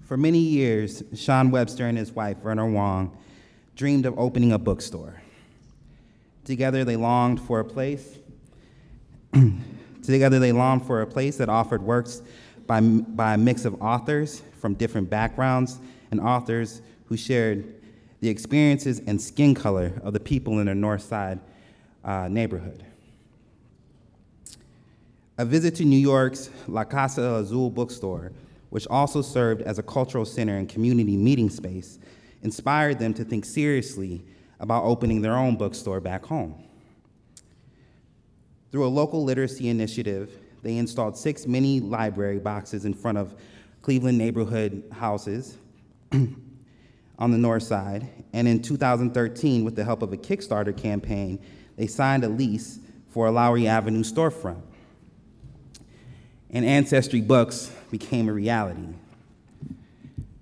For many years, Chaun Webster and his wife, Verna Wong, dreamed of opening a bookstore. Together they longed for a place that offered works by a mix of authors from different backgrounds and authors who shared the experiences and skin color of the people in the Northside neighborhood. A visit to New York's La Casa Azul bookstore, which also served as a cultural center and community meeting space, inspired them to think seriously about opening their own bookstore back home. Through a local literacy initiative, they installed 6 mini library boxes in front of Cleveland neighborhood houses on the north side, and in 2013, with the help of a Kickstarter campaign, they signed a lease for a Lowry Avenue storefront. And Ancestry Books became a reality.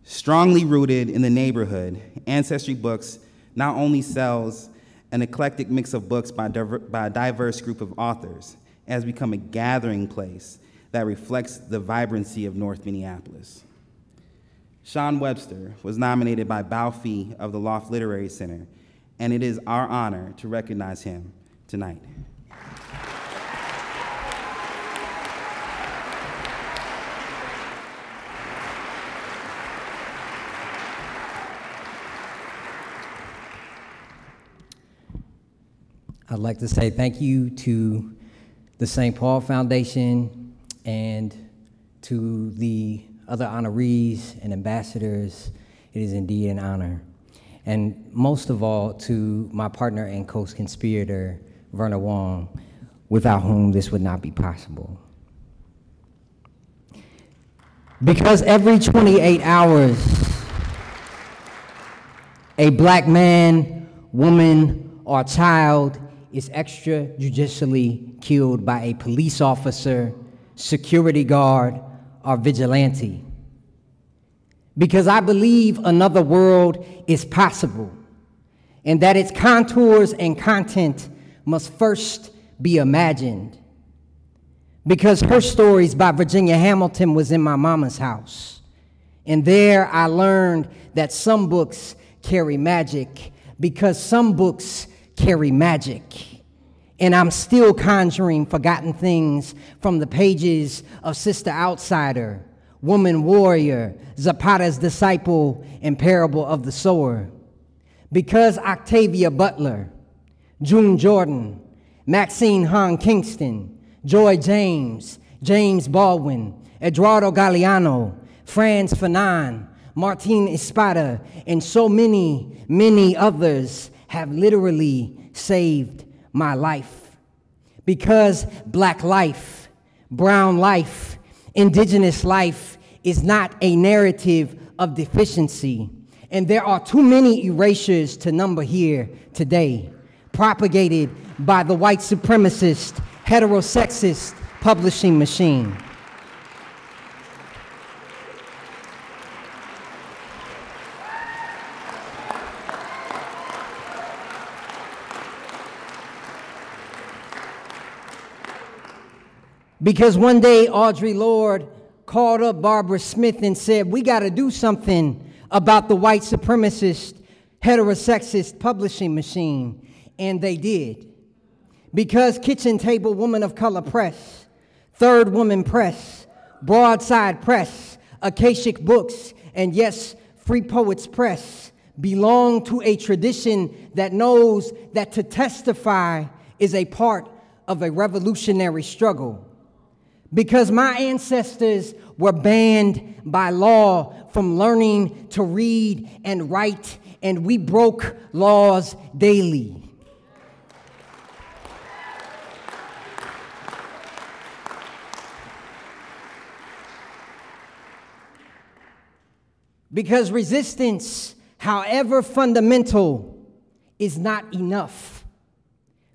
Strongly rooted in the neighborhood, Ancestry Books not only sells an eclectic mix of books by a diverse group of authors, it has become a gathering place that reflects the vibrancy of North Minneapolis. Chaun Webster was nominated by Balfi of the Loft Literary Center, and it is our honor to recognize him tonight. I'd like to say thank you to the St. Paul Foundation and to the other honorees and ambassadors. It is indeed an honor. And most of all, to my partner and co-conspirator, Verna Wong, without whom this would not be possible. Because every 28 hours, a black man, woman, or child is extrajudicially killed by a police officer, security guard, or vigilante. Because I believe another world is possible, and that its contours and content must first be imagined. Because Her Stories by Virginia Hamilton was in my mama's house, and there I learned that some books carry magic because some books carry magic. And I'm still conjuring forgotten things from the pages of Sister Outsider, Woman Warrior, Zapata's Disciple, and Parable of the Sower. Because Octavia Butler, June Jordan, Maxine Hong Kingston, Joy James, James Baldwin, Eduardo Galeano, Franz Fanon, Martin Espada, and so many, many others have literally saved my life. Because black life, brown life, indigenous life is not a narrative of deficiency. And there are too many erasures to number here today, propagated by the white supremacist, heterosexist publishing machine. Because one day Audre Lorde called up Barbara Smith and said, we got to do something about the white supremacist, heterosexist publishing machine. And they did. Because Kitchen Table Woman of Color Press, Third Woman Press, Broadside Press, Akashic Books, and yes, Free Poets Press belong to a tradition that knows that to testify is a part of a revolutionary struggle. Because my ancestors were banned by law from learning to read and write, and we broke laws daily. Because resistance, however fundamental, is not enough.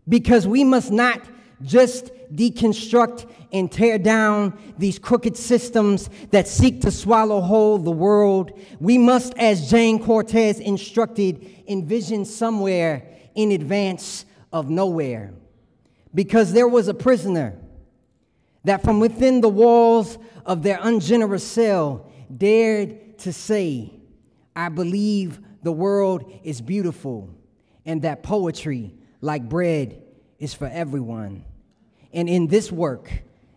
Because we must not just deconstruct and tear down these crooked systems that seek to swallow whole the world. We must, as Jane Cortez instructed, envision somewhere in advance of nowhere. Because there was a prisoner that from within the walls of their ungenerous cell dared to say, I believe the world is beautiful and that poetry, like bread, is for everyone. And in this work,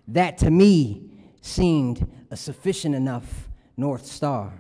that to me seemed a sufficient enough North Star.